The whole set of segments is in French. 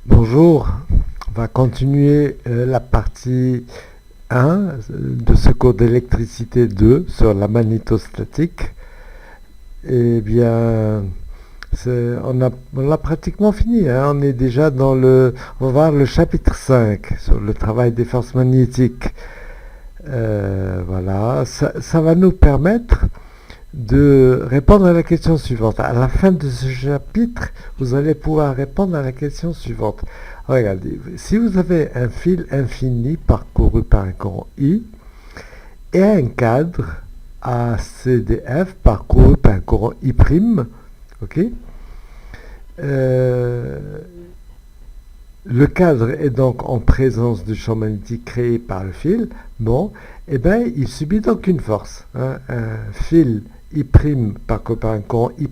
Bonjour, on va continuer la partie 1 de ce cours d'électricité 2 sur la magnétostatique. Eh bien, on a pratiquement fini, hein. On est déjà on va voir le chapitre 5 sur le travail des forces magnétiques. Voilà, ça va nous permettre de répondre à la question suivante. À la fin de ce chapitre, vous allez pouvoir répondre à la question suivante. Regardez, si vous avez un fil infini parcouru par un courant I et un cadre ACDF parcouru par un courant I', ok, le cadre est donc en présence du champ magnétique créé par le fil. Bon, et bien, il subit donc une force, hein. Un fil I' parcouru par un courant I'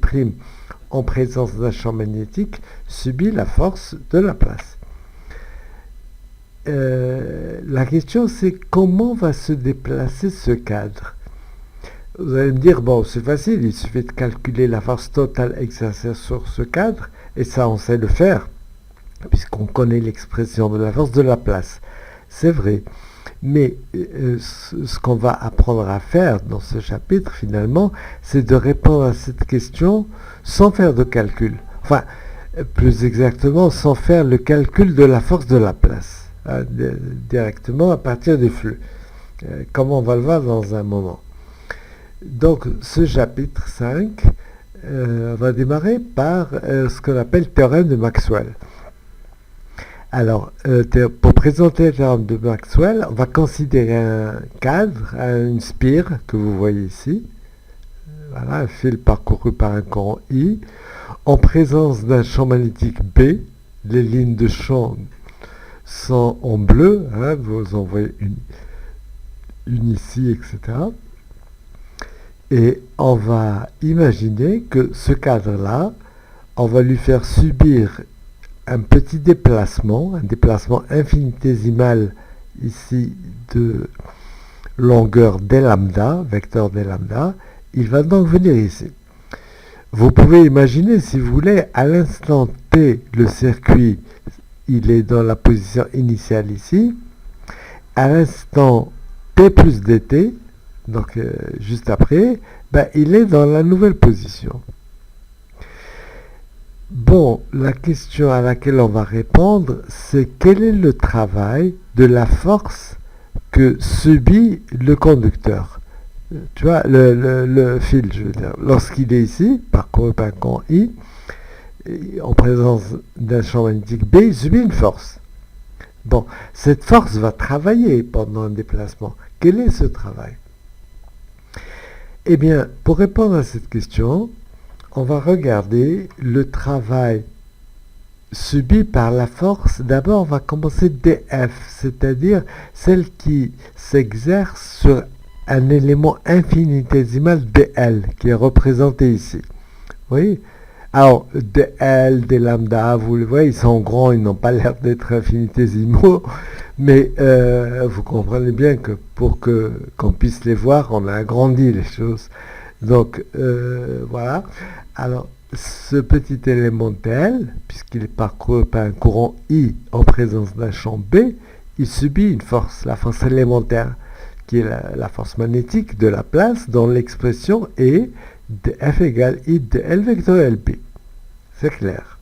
en présence d'un champ magnétique subit la force de la place. La question, c'est comment va se déplacer ce cadre. Vous allez me dire, bon, c'est facile, il suffit de calculer la force totale exercée sur ce cadre, et ça, on sait le faire, puisqu'on connaît l'expression de la force de la place. C'est vrai. Mais ce qu'on va apprendre à faire dans ce chapitre, finalement, c'est de répondre à cette question sans faire de calcul. Enfin, plus exactement, sans faire le calcul de la force de la place, hein, directement à partir du flux. Comme on va le voir dans un moment. Donc, ce chapitre 5 va démarrer par ce qu'on appelle le théorème de Maxwell. Alors, pour présenter le théorème de Maxwell, on va considérer un cadre, une spire que vous voyez ici. Voilà, un fil parcouru par un courant I, en présence d'un champ magnétique B. Les lignes de champ sont en bleu, hein, vous en voyez une ici, etc. Et on va imaginer que ce cadre-là, on va lui faire subir un petit déplacement, un déplacement infinitésimal ici de longueur d lambda, vecteur d lambda. Il va donc venir ici. Vous pouvez imaginer, si vous voulez, à l'instant t, le circuit, il est dans la position initiale ici. À l'instant t plus dt, donc juste après, il est dans la nouvelle position. Bon, la question à laquelle on va répondre, c'est quel est le travail de la force que subit le conducteur. Tu vois, le fil, je veux dire, lorsqu'il est ici, parcouru par un courant I, en présence d'un champ magnétique B, il subit une force. Bon, cette force va travailler pendant un déplacement. Quel est ce travail? Eh bien, pour répondre à cette question, on va regarder le travail subi par la force. D'abord, on va commencer dF, c'est-à-dire celle qui s'exerce sur un élément infinitésimal dl, qui est représenté ici. Oui. Alors, dl, d lambda, vous le voyez, ils sont grands, ils n'ont pas l'air d'être infinitésimaux, mais vous comprenez bien que pour qu'on puisse les voir, on a agrandi les choses. Donc, voilà. Alors, ce petit élément dl, puisqu'il est parcouru par un courant I en présence d'un champ B, il subit une force, la force élémentaire, qui est la force magnétique de la place, dont l'expression est dF égale I dl vectoriel B. C'est clair.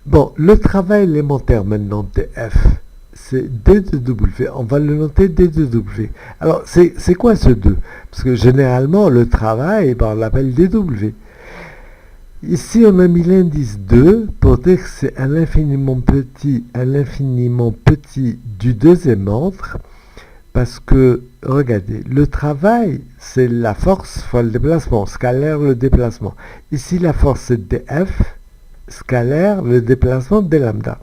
Bon, le travail élémentaire maintenant dF, c'est D de W. On va le noter D de W. Alors, c'est quoi ce 2? Parce que généralement, le travail, on l'appelle dW. Ici, on a mis l'indice 2 pour dire que c'est un infiniment petit du deuxième ordre. Parce que, regardez, le travail, c'est la force fois le déplacement, scalaire le déplacement. Ici, la force, c'est dF, scalaire le déplacement d lambda.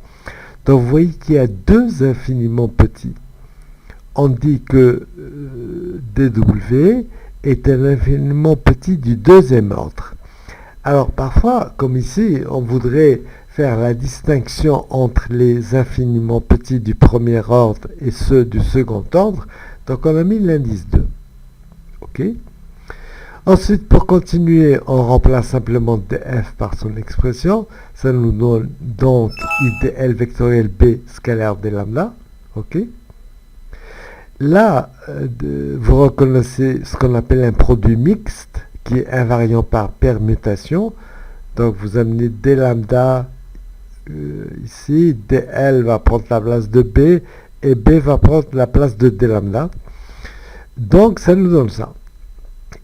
Donc, vous voyez qu'il y a deux infiniment petits. On dit que dW est un infiniment petit du deuxième ordre. Alors, parfois, comme ici, on voudrait faire la distinction entre les infiniment petits du premier ordre et ceux du second ordre. Donc, on a mis l'indice 2. OK? Ensuite, pour continuer, on remplace simplement df par son expression. Ça nous donne donc idl vectoriel b scalaire d lambda. Ok. Là, vous reconnaissez ce qu'on appelle un produit mixte, qui est invariant par permutation. Donc, vous amenez d lambda ici, dl va prendre la place de b, et b va prendre la place de d lambda. Donc, ça nous donne ça.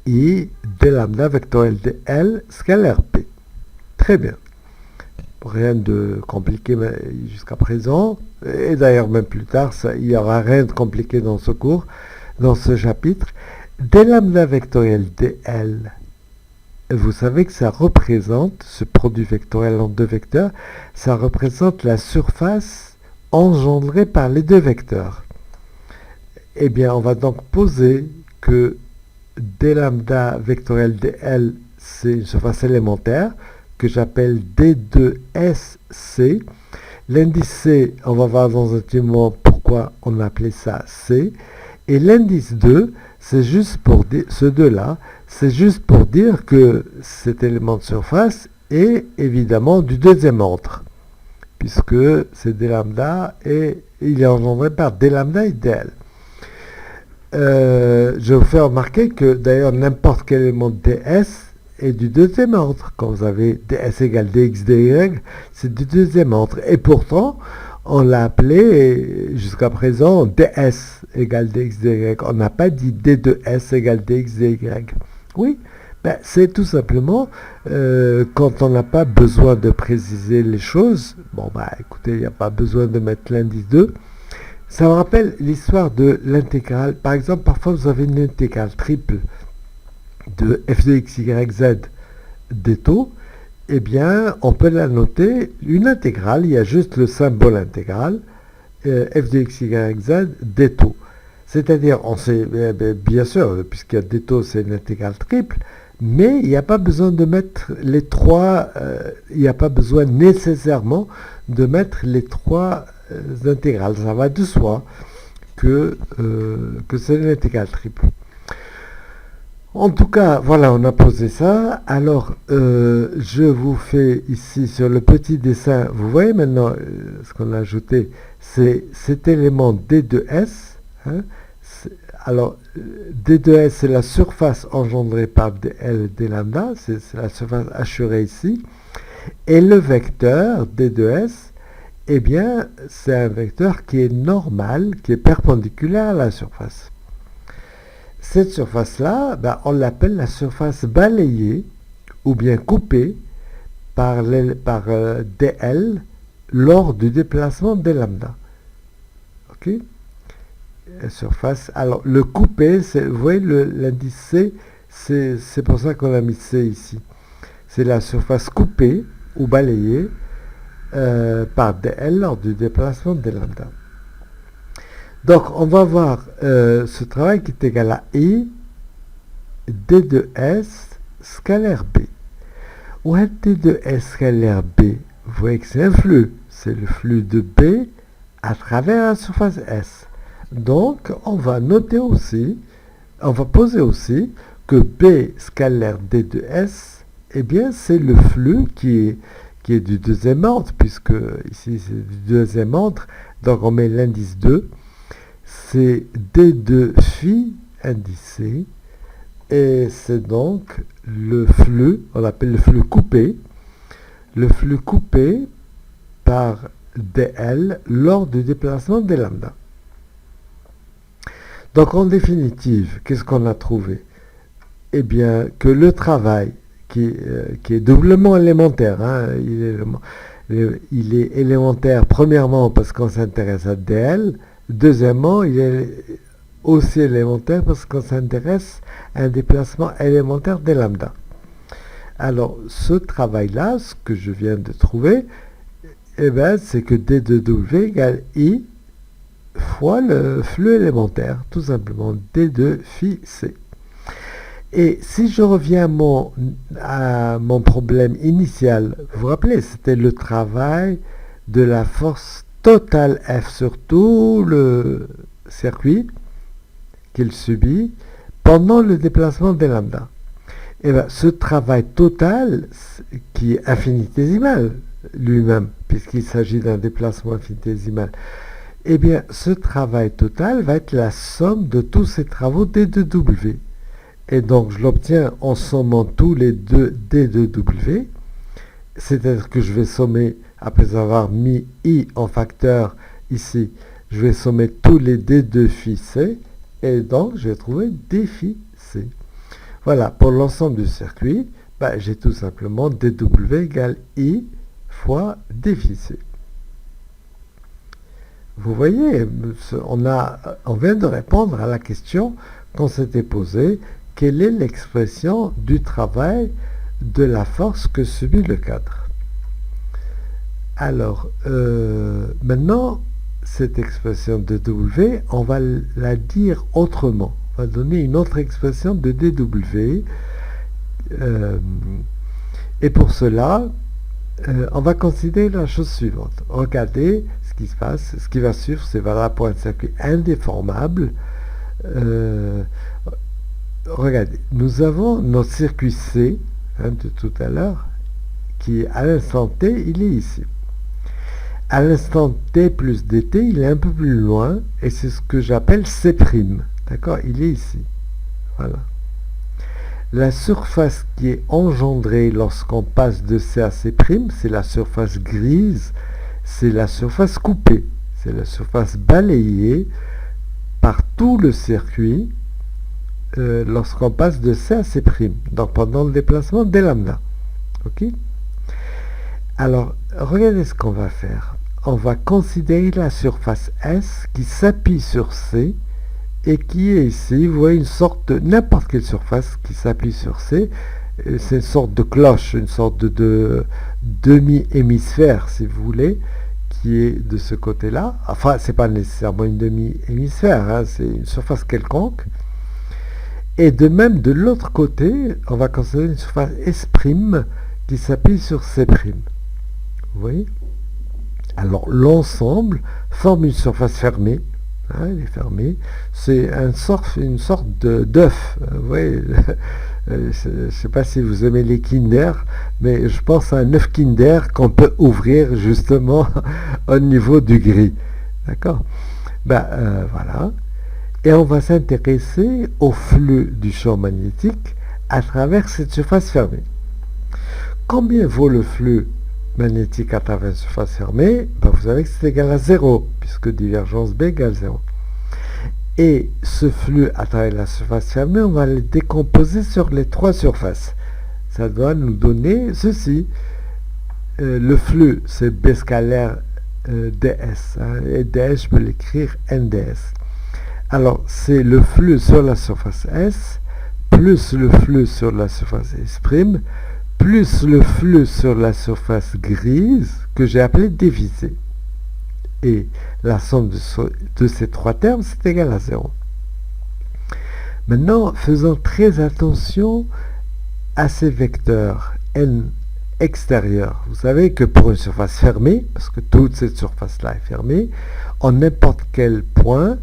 I d lambda vectoriel dl scalaire p. Très bien. Rien de compliqué jusqu'à présent. Et d'ailleurs, même plus tard, il n'y aura rien de compliqué dans ce cours, dans ce chapitre. D lambda vectoriel dl, vous savez que ça représente, ce produit vectoriel en deux vecteurs, ça représente la surface engendrée par les deux vecteurs. Eh bien, on va donc poser que d lambda vectoriel dl, c'est une surface élémentaire que j'appelle D2SC. L'indice C, on va voir dans un petit moment pourquoi on a appelé ça C. Et l'indice 2, c'est juste pour dire, ce 2-là, c'est juste pour dire que cet élément de surface est évidemment du deuxième ordre, puisque c'est d lambda et il est engendré par d lambda et dl. Je vous fais remarquer que d'ailleurs n'importe quel élément de ds est du deuxième ordre. Quand vous avez ds égale dx dy, c'est du deuxième ordre. Et pourtant, on l'a appelé jusqu'à présent ds égale dx dy. On n'a pas dit d2s égale dx dy. Oui, ben, c'est tout simplement quand on n'a pas besoin de préciser les choses. Bon, bah écoutez, il n'y a pas besoin de mettre l'indice 2. Ça me rappelle l'histoire de l'intégrale. Par exemple, parfois vous avez une intégrale triple de f de x, y, z des taux. Eh bien, on peut la noter une intégrale. Il y a juste le symbole intégral, f de x, y, z des taux. C'est-à-dire, on sait, bien sûr, puisqu'il y a des taux, c'est une intégrale triple, mais il n'y a pas besoin de mettre les trois, il n'y a pas besoin nécessairement de mettre les trois intégrales. Ça va de soi que c'est une intégrale triple. En tout cas, voilà, on a posé ça. Alors, je vous fais ici sur le petit dessin, vous voyez maintenant ce qu'on a ajouté, c'est cet élément D2S. Hein, alors, D2S, c'est la surface engendrée par dl et d lambda, c'est la surface assurée ici. Et le vecteur D2S, eh bien, c'est un vecteur qui est normal, qui est perpendiculaire à la surface. Cette surface-là, ben, on l'appelle la surface balayée ou bien coupée par dl lors du déplacement d lambda. Ok? La surface. Alors, le coupé, vous voyez l'indice C, c'est pour ça qu'on a mis C ici. C'est la surface coupée ou balayée par dl lors du déplacement d lambda. Donc, on va voir ce travail qui est égal à I d de S scalaire B. Où est d de S scalaire B? Vous voyez que c'est un flux. C'est le flux de B à travers la surface S. Donc, on va noter aussi, on va poser aussi que B scalaire d de S, eh bien, c'est le flux qui est du deuxième ordre, puisque ici c'est du deuxième ordre. Donc, on met l'indice 2. C'est D2 phi indicé, et c'est donc le flux, on l'appelle le flux coupé par dl lors du déplacement d lambda. Donc en définitive, qu'est-ce qu'on a trouvé? Eh bien, que le travail, qui est doublement élémentaire, hein, il est élémentaire premièrement parce qu'on s'intéresse à dl, deuxièmement, il est aussi élémentaire parce qu'on s'intéresse à un déplacement élémentaire d lambda. Alors, ce travail-là, ce que je viens de trouver, eh ben, c'est que d de w égale I fois le flux élémentaire, tout simplement d2 phi c. Et si je reviens à mon problème initial, vous vous rappelez, c'était le travail de la force totale F sur tout le circuit qu'il subit pendant le déplacement d lambda. Et bien, ce travail total, qui est infinitésimal lui-même, puisqu'il s'agit d'un déplacement infinitésimal, eh bien, ce travail total va être la somme de tous ces travaux d2w. Et donc, je l'obtiens en sommant tous les deux d2w, c'est-à-dire que je vais sommer, après avoir mis i en facteur ici, je vais sommer tous les d2 phi c, et donc je vais trouver d phi c. Voilà, pour l'ensemble du circuit, j'ai tout simplement dw égale i fois d phi c. Vous voyez, on vient de répondre à la question qu'on s'était posée, quelle est l'expression du travail de la force que subit le cadre. Alors, maintenant, cette expression de W, on va la dire autrement. On va donner une autre expression de dW. Et pour cela, on va considérer la chose suivante. Regardez ce qui se passe. Ce qui va suivre, c'est valable pour un circuit indéformable. Regardez, nous avons notre circuit C, de tout à l'heure, qui à l'instant T, il est ici. À l'instant T plus dt, il est un peu plus loin, et c'est ce que j'appelle C'. D'accord? Il est ici. Voilà. La surface qui est engendrée lorsqu'on passe de C à C', c'est la surface grise, c'est la surface coupée, c'est la surface balayée par tout le circuit lorsqu'on passe de C à C', donc pendant le déplacement d lambda. Ok? Alors, regardez ce qu'on va faire. On va considérer la surface S qui s'appuie sur C et qui est ici, vous voyez, une sorte de n'importe quelle surface qui s'appuie sur C. C'est une sorte de cloche, une sorte de demi-hémisphère, si vous voulez, qui est de ce côté-là. Enfin, c'est pas nécessairement une demi-hémisphère, hein, c'est une surface quelconque. Et de même, de l'autre côté, on va considérer une surface S' qui s'appuie sur C'. Vous voyez? Alors, l'ensemble forme une surface fermée. Hein, elle est fermée. C'est une sorte d'œuf. Vous voyez? Je ne sais pas si vous aimez les Kinder, mais je pense à un œuf Kinder qu'on peut ouvrir justement au niveau du gris. D'accord? Voilà. Et on va s'intéresser au flux du champ magnétique à travers cette surface fermée. Combien vaut le flux magnétique à travers une surface fermée? Vous savez que c'est égal à 0, puisque divergence B égale 0. Et ce flux à travers la surface fermée, on va le décomposer sur les trois surfaces. Ça doit nous donner ceci. Le flux, c'est B scalaire ds. Hein, et ds, je peux l'écrire nds. Alors, c'est le flux sur la surface S, plus le flux sur la surface S', plus le flux sur la surface grise, que j'ai appelé divisé. Et la somme de ces trois termes, c'est égal à 0. Maintenant, faisons très attention à ces vecteurs n extérieurs. Vous savez que pour une surface fermée, parce que toute cette surface-là est fermée, en n'importe quel point,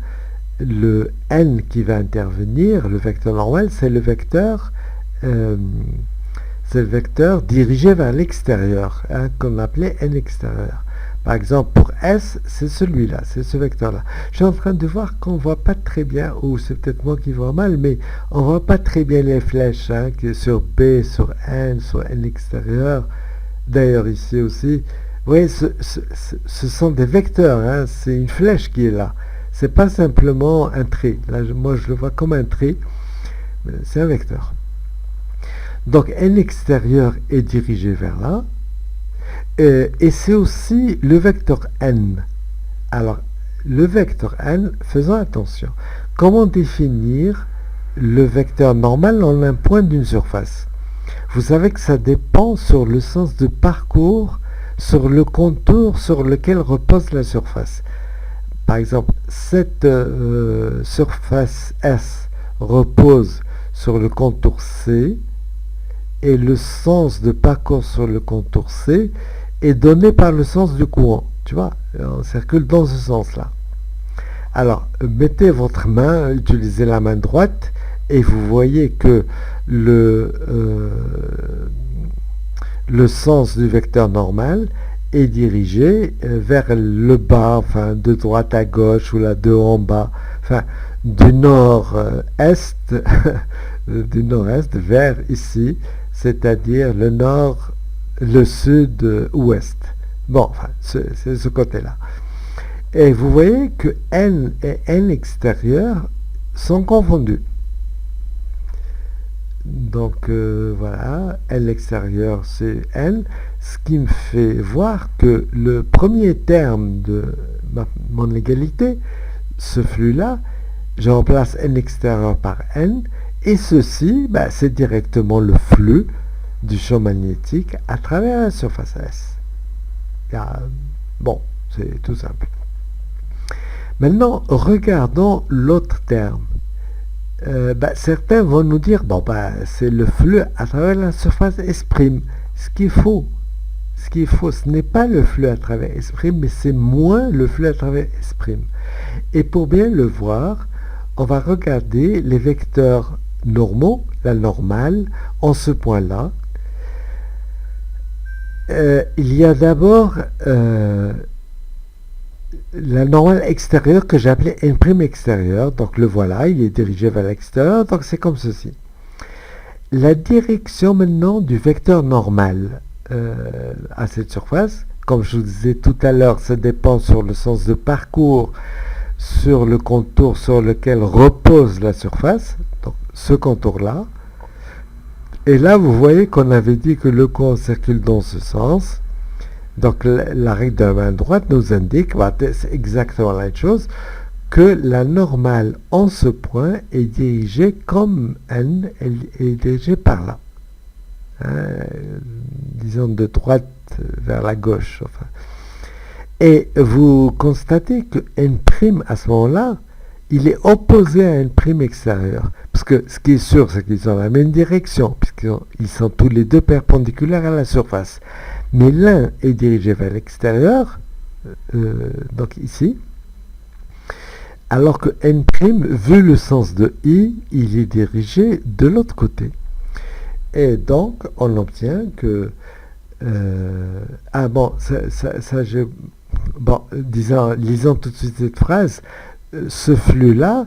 le n qui va intervenir, le vecteur normal, c'est le vecteur dirigé vers l'extérieur, hein, qu'on appelait n extérieur. Par exemple, pour S, c'est celui-là, c'est ce vecteur-là. Je suis en train de voir qu'on ne voit pas très bien, ou c'est peut-être moi qui vois mal, mais on ne voit pas très bien les flèches, hein, qui est sur B, sur n extérieur. D'ailleurs, ici aussi, vous voyez, ce sont des vecteurs, hein, c'est une flèche qui est là. C'est pas simplement un trait. Là, moi, je le vois comme un trait, mais c'est un vecteur. Donc, n extérieur est dirigé vers là. Et c'est aussi le vecteur n. Alors, le vecteur n, faisons attention. Comment définir le vecteur normal en un point d'une surface? Vous savez que ça dépend sur le sens de parcours, sur le contour sur lequel repose la surface. Par exemple, cette surface S repose sur le contour C, et le sens de parcours sur le contour C est donné par le sens du courant. Tu vois, on circule dans ce sens-là. Alors, mettez votre main, utilisez la main droite, Et vous voyez que le sens du vecteur normal est dirigé vers le bas, enfin de droite à gauche ou là de haut en bas, enfin du nord-est du nord-est vers ici, c'est-à-dire le nord, le sud-ouest. Bon, enfin, c'est ce côté-là. Et vous voyez que n et n extérieur sont confondus. Donc voilà, n extérieur c'est n, ce qui me fait voir que le premier terme de mon égalité, ce flux-là, je remplace n extérieur par n, et ceci, c'est directement le flux du champ magnétique à travers la surface S. Bon, c'est tout simple. Maintenant, regardons l'autre terme. Certains vont nous dire, c'est le flux à travers la surface S'. Ce qu'il faut, ce n'est pas le flux à travers S', mais c'est moins le flux à travers S'. Et pour bien le voir, on va regarder les vecteurs normaux, la normale, en ce point-là. Il y a d'abord la normale extérieure que j'appelais n' extérieur. Donc le voilà, il est dirigé vers l'extérieur, donc c'est comme ceci. La direction maintenant du vecteur normal à cette surface, comme je vous disais tout à l'heure, ça dépend sur le sens de parcours, sur le contour sur lequel repose la surface, donc ce contour-là. Et là, vous voyez qu'on avait dit que le courant circule dans ce sens. Donc la règle de la main droite nous indique, c'est exactement la même chose, que la normale en ce point est dirigée comme n, elle est dirigée par là. Disons de droite vers la gauche. Enfin. Et vous constatez que n' à ce moment-là, il est opposé à n' extérieur. Parce que ce qui est sûr, c'est qu'ils ont la même direction, puisqu'ils sont tous les deux perpendiculaires à la surface. Mais l'un est dirigé vers l'extérieur, donc ici, alors que n', vu le sens de I, il est dirigé de l'autre côté. Et donc, on obtient que... lisons tout de suite cette phrase, ce flux-là,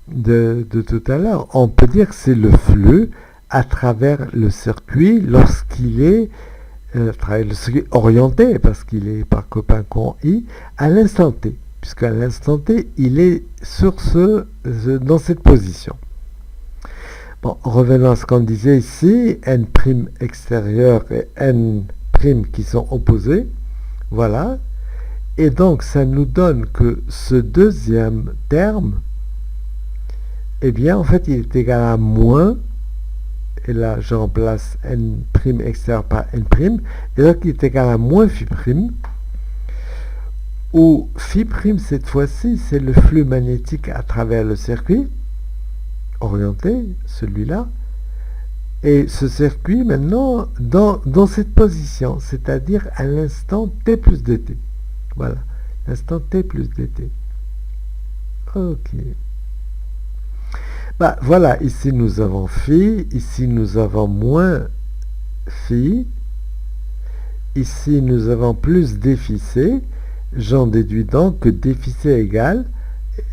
de tout à l'heure, on peut dire que c'est le flux à travers le circuit lorsqu'il est le circuit orienté, parce qu'il est par copain con I, à l'instant T, puisqu'à l'instant T, il est dans cette position. Bon, revenons à ce qu'on disait ici, n' extérieur et n' qui sont opposés, voilà, et donc ça nous donne que ce deuxième terme, eh bien, en fait, il est égal à moins, et là, je remplace n' extérieur par n', et donc il est égal à moins phi', où phi', cette fois-ci, c'est le flux magnétique à travers le circuit, orienté, celui-là, et ce circuit, maintenant, dans cette position, c'est-à-dire à l'instant t plus dt. Voilà, l'instant t plus dt. Ok. Voilà, ici nous avons phi, ici nous avons moins phi, ici nous avons plus dφc, j'en déduis donc que dφc égale,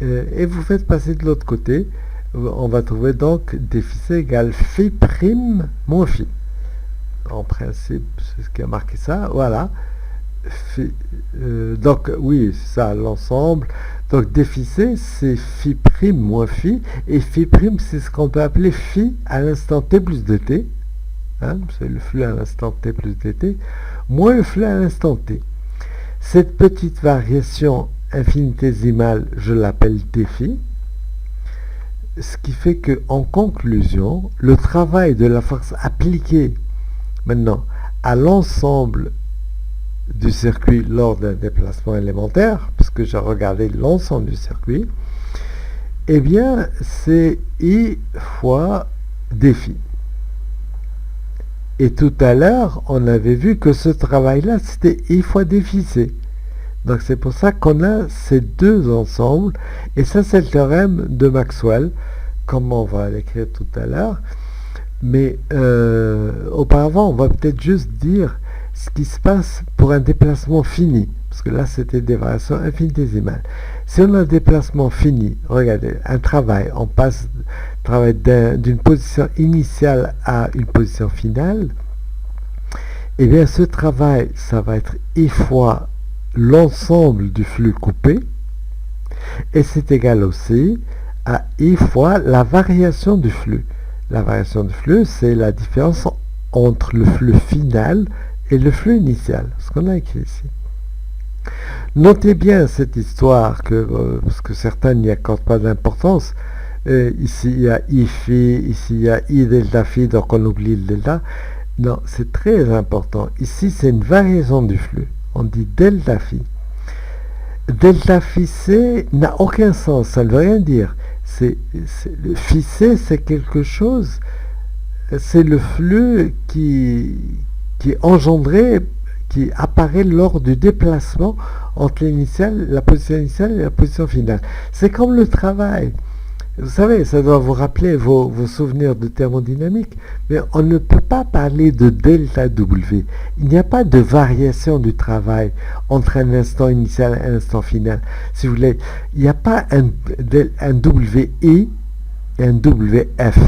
et vous faites passer de l'autre côté, on va trouver donc dφc égale phi' moins phi. En principe, c'est ce qui a marqué ça, voilà. Donc oui, c'est ça l'ensemble. Donc dφc c'est phi' moins phi, et phi' c'est ce qu'on peut appeler phi à l'instant t plus dt, c'est le flux à l'instant t plus dt, moins le flux à l'instant t. Cette petite variation infinitésimale, je l'appelle dφ, ce qui fait que en conclusion, le travail de la force appliquée maintenant à l'ensemble du circuit lors d'un déplacement élémentaire, puisque j'ai regardé l'ensemble du circuit, eh bien c'est I fois dφ. Et tout à l'heure, on avait vu que ce travail-là, c'était I fois dφc. Donc c'est pour ça qu'on a ces deux ensembles, et ça c'est le théorème de Maxwell, comme on va l'écrire tout à l'heure. Mais auparavant, on va peut-être juste dire ce qui se passe pour un déplacement fini. Parce que là, c'était des variations infinitésimales. Si on a un déplacement fini, regardez, un travail, on passe d'une position initiale à une position finale, et bien ce travail, ça va être I fois l'ensemble du flux coupé, et c'est égal aussi à I fois la variation du flux. La variation du flux, c'est la différence entre le flux final et le flux initial, ce qu'on a écrit ici. Notez bien cette histoire, parce que certains n'y accordent pas d'importance. Ici, il y a I phi, ici, il y a I delta phi, donc on oublie le delta. Non, c'est très important. Ici, c'est une variation du flux. On dit delta phi. Delta phi c n'a aucun sens, ça ne veut rien dire. Le phi c, c'est quelque chose, c'est le flux qui est engendré, qui apparaît lors du déplacement entre la position initiale et la position finale. C'est comme le travail. Vous savez, ça doit vous rappeler vos souvenirs de thermodynamique, mais on ne peut pas parler de delta W. Il n'y a pas de variation du travail entre un instant initial et un instant final. Si vous voulez, il n'y a pas un WI et un WF.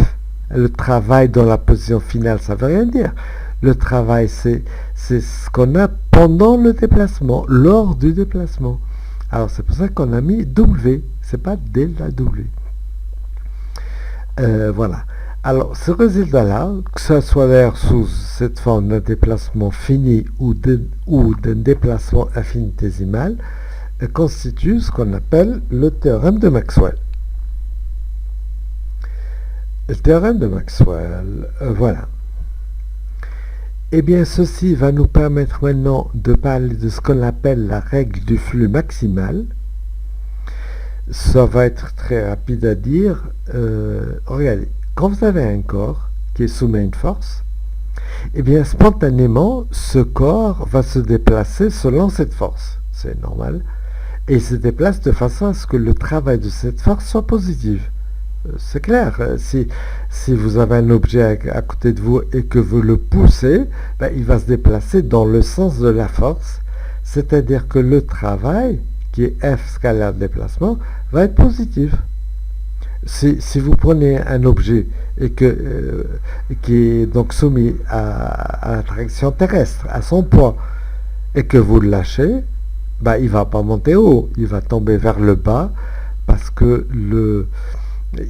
Le travail dans la position finale, ça ne veut rien dire. Le travail, c'est ce qu'on a pendant le déplacement, lors du déplacement. Alors, c'est pour ça qu'on a mis W, c'est pas delta W. Voilà. Alors, ce résultat-là, que ce soit d'ailleurs sous cette forme d'un déplacement fini ou d'un déplacement infinitésimal, constitue ce qu'on appelle le théorème de Maxwell. Le théorème de Maxwell, voilà. Eh bien, ceci va nous permettre maintenant de parler de ce qu'on appelle la règle du flux maximal. Ça va être très rapide à dire. Regardez, quand vous avez un corps qui est soumis à une force, eh bien, spontanément, ce corps va se déplacer selon cette force. C'est normal. Et il se déplace de façon à ce que le travail de cette force soit positif. C'est clair, si vous avez un objet à côté de vous et que vous le poussez, ben, il va se déplacer dans le sens de la force, c'est-à-dire que le travail, qui est F scalaire de déplacement, va être positif. Si vous prenez un objet et qui est donc soumis à l'attraction terrestre, à son poids, et que vous le lâchez, ben, il ne va pas monter haut, il va tomber vers le bas, parce que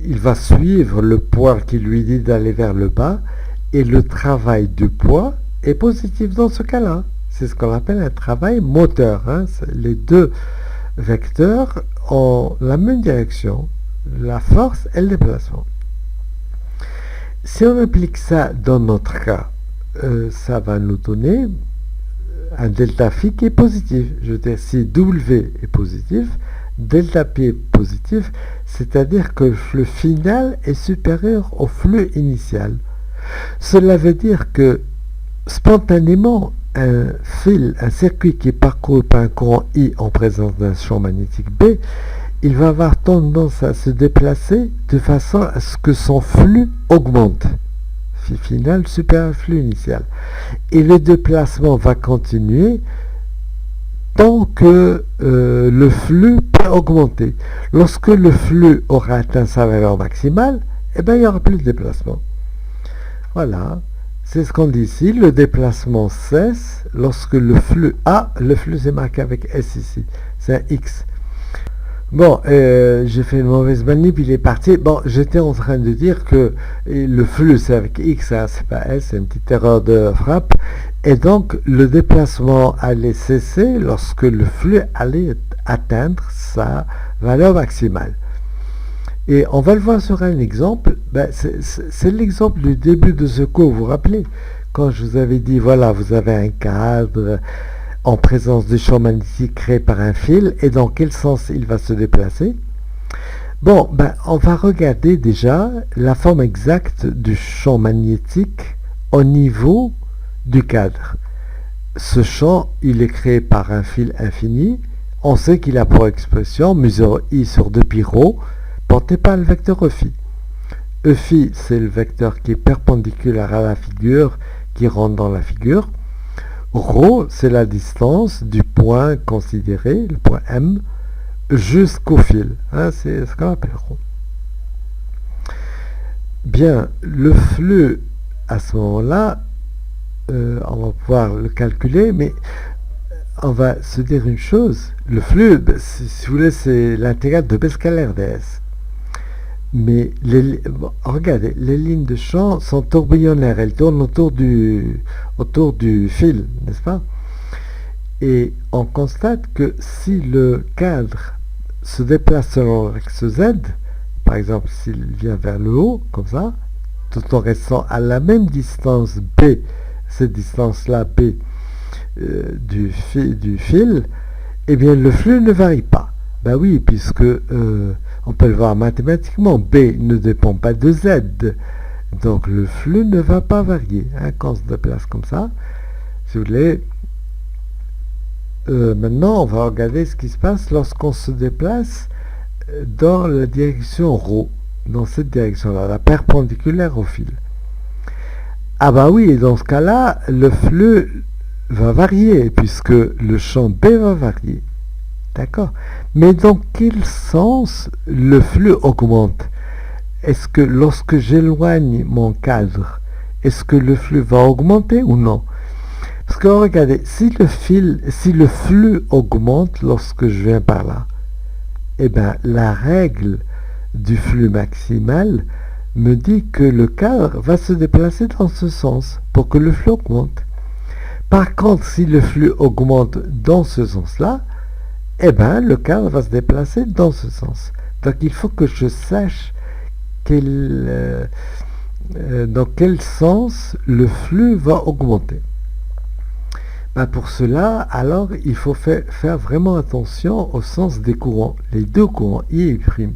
il va suivre le poids qui lui dit d'aller vers le bas, et le travail du poids est positif dans ce cas-là. C'est ce qu'on appelle un travail moteur. Hein. Les deux vecteurs ont la même direction, la force et le déplacement. Si on applique ça dans notre cas, ça va nous donner un delta phi qui est positif. Je veux dire, si W est positif, delta P est positif, c'est-à-dire que le flux final est supérieur au flux initial. Cela veut dire que spontanément, un circuit qui est parcouru par un courant I en présence d'un champ magnétique B, il va avoir tendance à se déplacer de façon à ce que son flux augmente. Phi final supérieur au flux initial. Et le déplacement va continuer tant que le flux peut augmenter. Lorsque le flux aura atteint sa valeur maximale, eh bien, il n'y aura plus de déplacement. Voilà, c'est ce qu'on dit ici. Le déplacement cesse lorsque le flux c'est marqué avec S ici, c'est un X. Bon, j'ai fait une mauvaise manip, il est parti. Bon, j'étais en train de dire que le flux c'est avec X, hein, c'est pas S, c'est une petite erreur de frappe. Et donc, le déplacement allait cesser lorsque le flux allait atteindre sa valeur maximale. Et on va le voir sur un exemple. Ben, c'est l'exemple du début de ce cours, vous vous rappelez? Quand je vous avais dit, voilà, vous avez un cadre en présence du champ magnétique créé par un fil, et dans quel sens il va se déplacer. Bon, ben, on va regarder déjà la forme exacte du champ magnétique au niveau du cadre. Ce champ, il est créé par un fil infini. On sait qu'il a pour expression mu 0 I sur 2 pi rho, porté par le vecteur phi. phi, c'est le vecteur qui est perpendiculaire à la figure, qui rentre dans la figure. Rho, c'est la distance du point considéré, le point M, jusqu'au fil. Hein, c'est ce qu'on appelle rho. Bien, le flux, à ce moment-là, on va pouvoir le calculer, mais on va se dire une chose. Le flux, si vous voulez, c'est l'intégrale de B scalaire ds. Mais regardez, les lignes de champ sont tourbillonnaires, elles tournent autour du fil, n'est-ce pas? Et on constate que si le cadre se déplace selon l'axe Z, par exemple s'il vient vers le haut, comme ça, tout en restant à la même distance B, cette distance-là B du fil, eh bien le flux ne varie pas. Ben oui, puisque on peut le voir mathématiquement, B ne dépend pas de Z, donc le flux ne va pas varier. Hein, quand on se déplace comme ça, si vous voulez, maintenant on va regarder ce qui se passe lorsqu'on se déplace dans la direction ρ, dans cette direction-là, la perpendiculaire au fil. Ah bah oui, dans ce cas-là, le flux va varier, puisque le champ B va varier. D'accord? Mais dans quel sens le flux augmente? Est-ce que lorsque j'éloigne mon cadre, est-ce que le flux va augmenter ou non? Parce que regardez, si le flux augmente lorsque je viens par là, eh bien la règle du flux maximal me dit que le cadre va se déplacer dans ce sens pour que le flux augmente. Par contre, si le flux augmente dans ce sens-là, eh bien, le cadre va se déplacer dans ce sens. Donc, il faut que je sache dans quel sens le flux va augmenter. Ben, pour cela, alors, il faut faire vraiment attention au sens des courants, les deux courants, I et U'.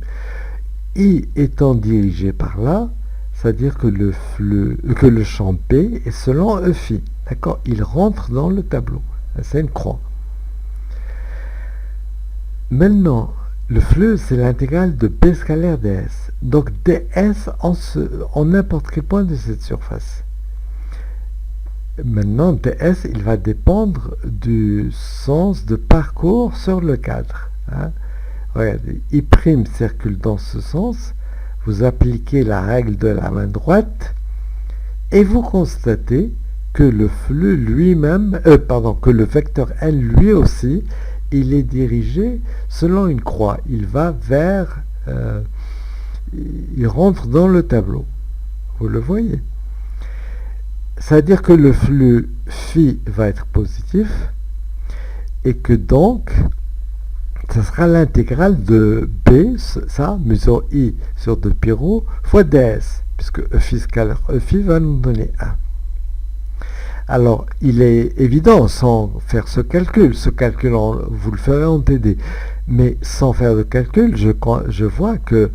I étant dirigé par là, c'est-à-dire que le champ P est selon phi. D'accord? Il rentre dans le tableau. C'est une croix. Maintenant, le flux, c'est l'intégrale de B scalaire ds. Donc ds en n'importe quel point de cette surface. Maintenant, ds, il va dépendre du sens de parcours sur le cadre. Hein. Regardez, I' circule dans ce sens. Vous appliquez la règle de la main droite et vous constatez que le flux lui-même, que le vecteur L lui aussi, il est dirigé selon une croix. Il va il rentre dans le tableau. Vous le voyez. C'est-à-dire que le flux phi va être positif et que donc, ça sera l'intégrale de B, ça, mesure I sur 2πρ, fois ds, puisque phi scalaire phi va nous donner 1. Alors, il est évident, sans faire ce calcul, vous le ferez en TD, mais sans faire de calcul, je vois que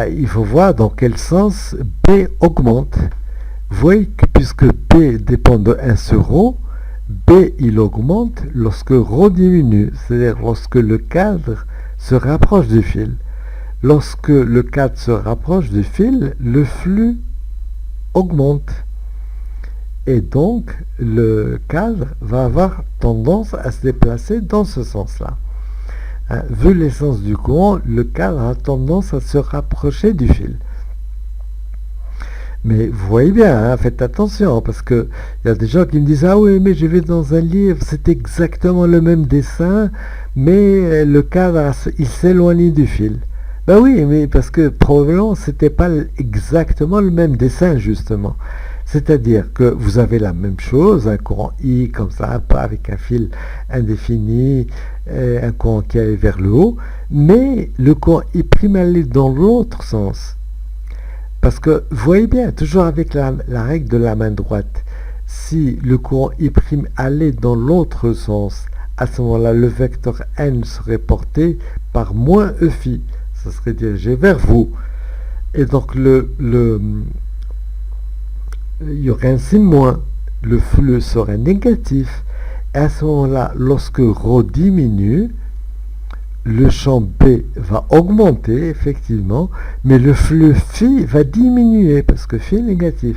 il faut voir dans quel sens B augmente. Vous voyez que puisque B dépend de 1 sur ρ, B il augmente lorsque ρ diminue, c'est-à-dire lorsque le cadre se rapproche du fil. Lorsque le cadre se rapproche du fil, le flux augmente. Et donc, le cadre va avoir tendance à se déplacer dans ce sens-là. Hein, vu l'essence du courant, le cadre a tendance à se rapprocher du fil. Mais vous voyez bien, hein, faites attention, parce qu'il y a des gens qui me disent « Ah oui, mais je vais dans un livre, c'est exactement le même dessin, mais le cadre, il s'éloigne du fil. » Ben oui, mais parce que probablement, c'était pas exactement le même dessin, justement. C'est-à-dire que vous avez la même chose, un courant I comme ça, pas avec un fil indéfini, un courant qui allait vers le haut, mais le courant I' allait dans l'autre sens. Parce que, vous voyez bien, toujours avec la règle de la main droite, si le courant I' allait dans l'autre sens, à ce moment-là, le vecteur N serait porté par moins phi, ça serait dirigé vers vous. Et donc, il y aurait un signe moins, le flux serait négatif, et à ce moment-là, lorsque ρ diminue, le champ B va augmenter, effectivement, mais le flux phi va diminuer parce que phi est négatif.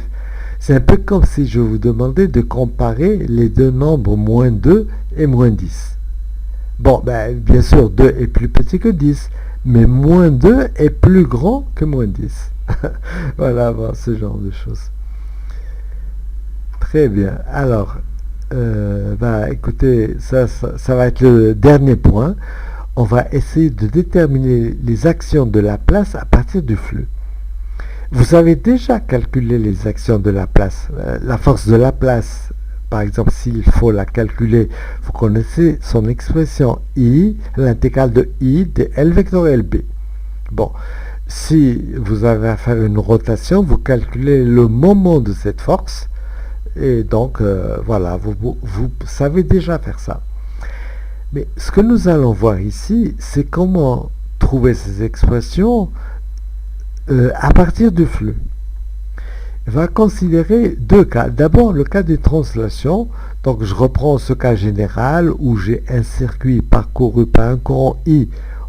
C'est un peu comme si je vous demandais de comparer les deux nombres moins 2 et moins 10. Bon, ben, bien sûr, 2 est plus petit que 10, mais moins 2 est plus grand que moins 10. Voilà, bon, ce genre de choses. Très bien. Alors, écoutez, ça va être le dernier point. On va essayer de déterminer les actions de Laplace à partir du flux. Vous avez déjà calculé les actions de Laplace. La force de Laplace, par exemple, s'il faut la calculer, vous connaissez son expression I, l'intégrale de I de L vecteur LB. Bon, si vous avez à faire une rotation, vous calculez le moment de cette force, et donc, voilà, vous savez déjà faire ça. Mais ce que nous allons voir ici, c'est comment trouver ces expressions à partir du flux. On va considérer deux cas. D'abord, le cas de translation. Donc, je reprends ce cas général où j'ai un circuit parcouru par un courant I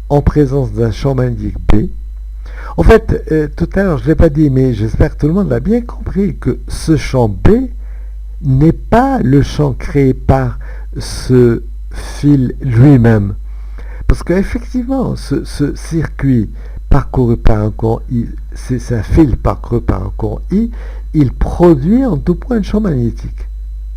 en présence d'un champ magnétique B. En fait, tout à l'heure, je ne l'ai pas dit, mais j'espère que tout le monde a bien compris que ce champ B n'est pas le champ créé par ce fil lui-même. Parce qu'effectivement, ce circuit parcouru par un courant I, c'est un fil parcouru par un courant I, il produit en tout point un champ magnétique.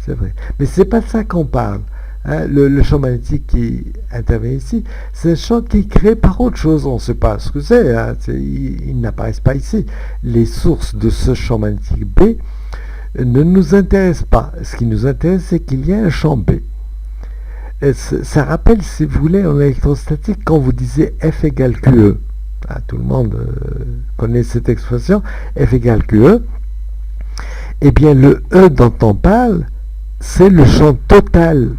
C'est vrai. Mais ce n'est pas de ça qu'on parle. Hein. Le champ magnétique qui intervient ici, c'est un champ qui est créé par autre chose. On ne sait pas ce que c'est. Hein. Ils n'apparaissent pas ici. Les sources de ce champ magnétique B ne nous intéressent pas. Ce qui nous intéresse, c'est qu'il y a un champ B. Et ça rappelle, si vous voulez, en électrostatique, quand vous disiez F égale QE. Ah, tout le monde connaît cette expression, F égale QE. Eh bien, le E dont on parle, c'est le champ total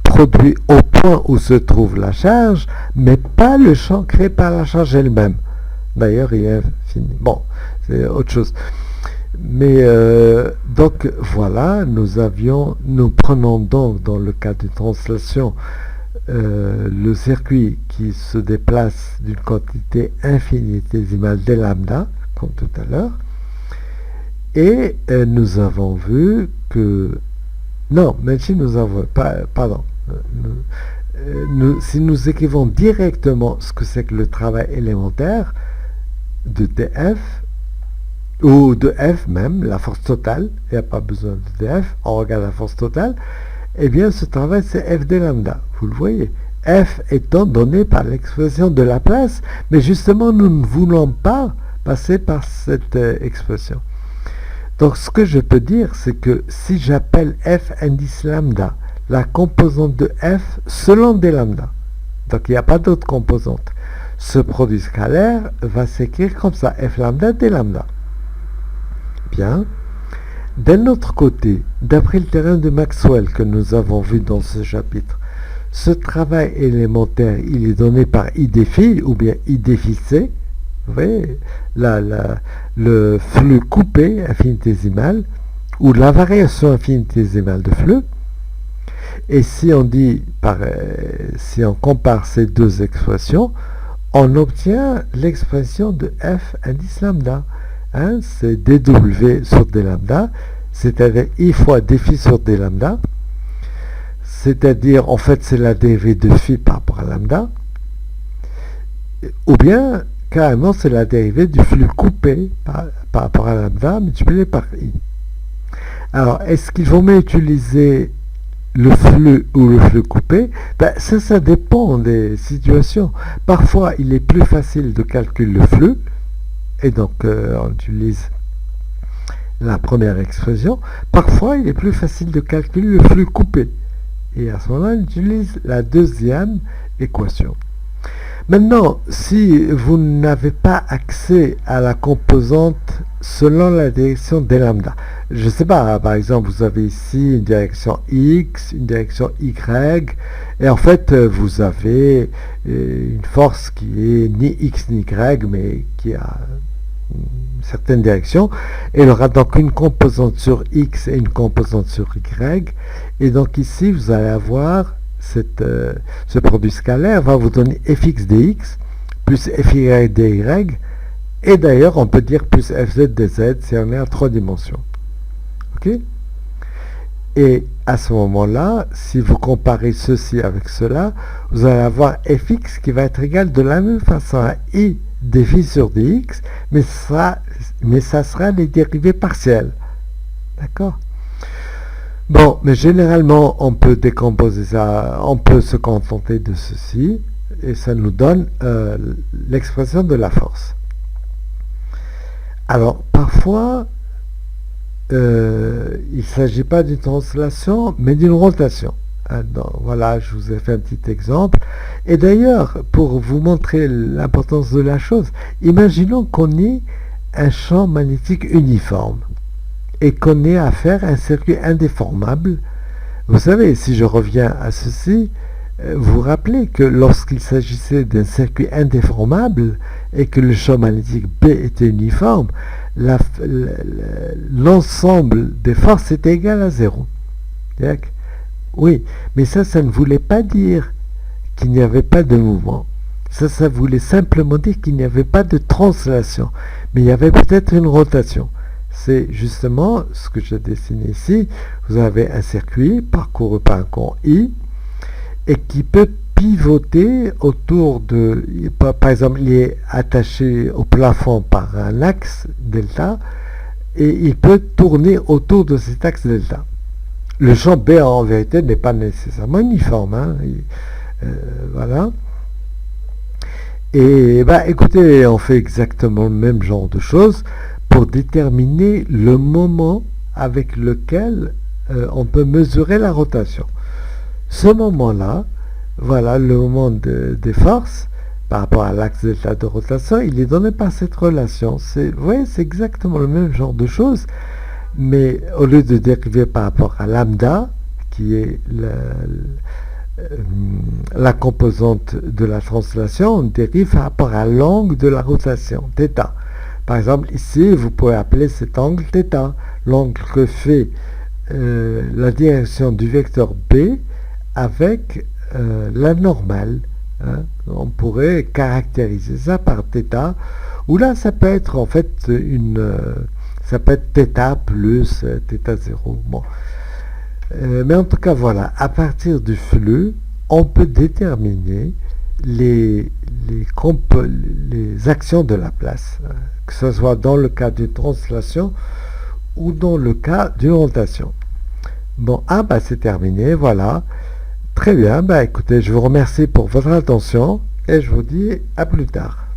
produit au point où se trouve la charge, mais pas le champ créé par la charge elle-même. D'ailleurs, il est infini. Bon, c'est autre chose. Mais donc voilà, nous prenons donc dans le cas de translation le circuit qui se déplace d'une quantité infinitésimale d lambda, comme tout à l'heure, et nous avons vu que non, même si nous avons pardon, si nous écrivons directement ce que c'est que le travail élémentaire de df ou de F même, la force totale, il n'y a pas besoin de df, on regarde la force totale, eh bien ce travail c'est F d lambda, vous le voyez. F étant donné par l'expression de Laplace, mais justement nous ne voulons pas passer par cette expression. Donc ce que je peux dire, c'est que si j'appelle F indice lambda, la composante de F selon d lambda, donc il n'y a pas d'autre composante, ce produit scalaire va s'écrire comme ça, F lambda d lambda. Bien. D'un autre côté, d'après le théorème de Maxwell que nous avons vu dans ce chapitre, ce travail élémentaire, il est donné par I défi ou bien I défi C. Vous voyez, le flux coupé infinitésimal ou la variation infinitésimale de flux. Et si on dit, si on compare ces deux expressions, on obtient l'expression de F indice lambda. Hein, c'est dw sur d lambda, c'est-à-dire I fois dφ sur d lambda, c'est-à-dire en fait c'est la dérivée de phi par rapport à lambda, ou bien carrément c'est la dérivée du flux coupé par rapport à lambda multiplié par I. Alors est-ce qu'il vaut mieux utiliser le flux ou le flux coupé? Ça dépend des situations. Parfois il est plus facile de calculer le flux, et donc on utilise la première expression. Parfois il est plus facile de calculer le flux coupé, et à ce moment-là on utilise la deuxième équation. Maintenant, si vous n'avez pas accès à la composante selon la direction d lambda, je ne sais pas, par exemple vous avez ici une direction x, une direction y, et en fait vous avez une force qui est ni x ni y, mais qui a une certaine direction, et il aura donc une composante sur x et une composante sur y, et donc ici vous allez avoir ce produit scalaire va vous donner fx dx plus fy dy, et d'ailleurs on peut dire plus fz dz si on est à 3 dimensions. Ok? Et à ce moment-là, si vous comparez ceci avec cela, vous allez avoir fx qui va être égal de la même façon à i de phi sur dx, mais ça sera les dérivées partielles. D'accord? Bon, mais généralement, on peut décomposer ça, on peut se contenter de ceci, et ça nous donne l'expression de la force. Alors, parfois, il ne s'agit pas d'une translation, mais d'une rotation. Donc, voilà, je vous ai fait un petit exemple. Et d'ailleurs, pour vous montrer l'importance de la chose, imaginons qu'on ait un champ magnétique uniforme et qu'on ait à faire un circuit indéformable. Vous savez, si je reviens à ceci, vous vous rappelez que lorsqu'il s'agissait d'un circuit indéformable et que le champ magnétique B était uniforme, l'ensemble des forces était égal à 0. Oui, mais ça ne voulait pas dire qu'il n'y avait pas de mouvement. Ça voulait simplement dire qu'il n'y avait pas de translation. Mais il y avait peut-être une rotation. C'est justement ce que je dessine ici. Vous avez un circuit parcouru par un courant I et qui peut pivoter autour de... Par exemple, il est attaché au plafond par un axe delta et il peut tourner autour de cet axe delta. Le champ B en vérité n'est pas nécessairement uniforme. Hein. Voilà. Et écoutez, on fait exactement le même genre de choses pour déterminer le moment avec lequel on peut mesurer la rotation. Ce moment-là, voilà le moment des forces par rapport à l'axe delta de rotation, il est donné par cette relation. Vous voyez, c'est exactement le même genre de choses, mais au lieu de dériver par rapport à lambda, qui est la composante de la translation, on dérive par rapport à l'angle de la rotation, θ. Par exemple, ici, vous pouvez appeler cet angle θ, l'angle que fait la direction du vecteur B avec la normale. Hein. On pourrait caractériser ça par θ, ou là, ça peut être en fait ça peut être θ plus θ0. Bon. Mais en tout cas, voilà, à partir du flux, on peut déterminer les actions de Laplace, que ce soit dans le cas d'une translation ou dans le cas d'une rotation. Bon, c'est terminé, voilà. Très bien, écoutez, je vous remercie pour votre attention et je vous dis à plus tard.